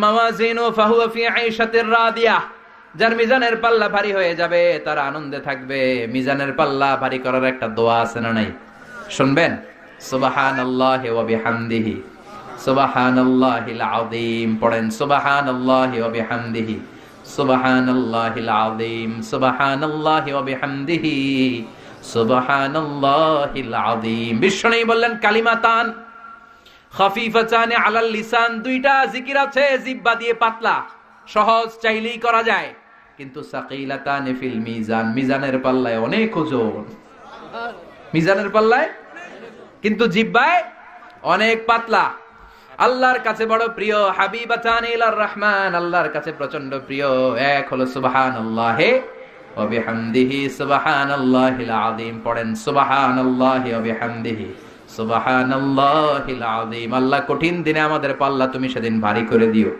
মাওয়াজিনু ফাহুয়া ফি আইশাতির রাদিয়াহ, যার মিজানের পাল্লা ভারী হয়ে যাবে তার আনন্দে থাকবে। মিজানের পাল্লা ভারী করার একটা দোয়া আছে না নাই? শুনবেন? সুবহানাল্লাহি ওয়া বিহামদিহি সুবহানাল্লাহিল আযীম। পড়েন সুবহানাল্লাহি ওয়া বিহামদিহি সুবহানাল্লাহিল আযীম সুবহানাল্লাহি ওয়া বিহামদিহি সুবহানাল্লাহিল আযীম। বিষ্ণু বললেন কালিমাতান খাফিফাতান আলাল লিসান, দুইটা জিকির আছে জিহ্বা দিয়ে পাতলা, সহজ, চাইলেই করা যায়, কিন্তু সাকিলাতান ফিল মিজান, মিজানের পাল্লায় অনেক ওজন। মিজানের পাল্লায় কিন্তু জিহ্বায় অনেক পাতলা। আল্লাহর কাছে বড় প্রিয়। হাবিবাতান ইলার রহমান, আল্লাহর কাছে প্রচন্ড প্রিয়। এক হলো সুবহানাল্লাহি ওয়া বিহামদিহি সুবহানাল্লাহিল আযীম। পড়েন সুবহানাল্লাহি ওয়া বিহামদিহি সুবহানাল্লাহিল আযীম। আল্লাহ কঠিন দিনে আমাদের পাল্লা তুমি সেদিন ভারী করে দিও।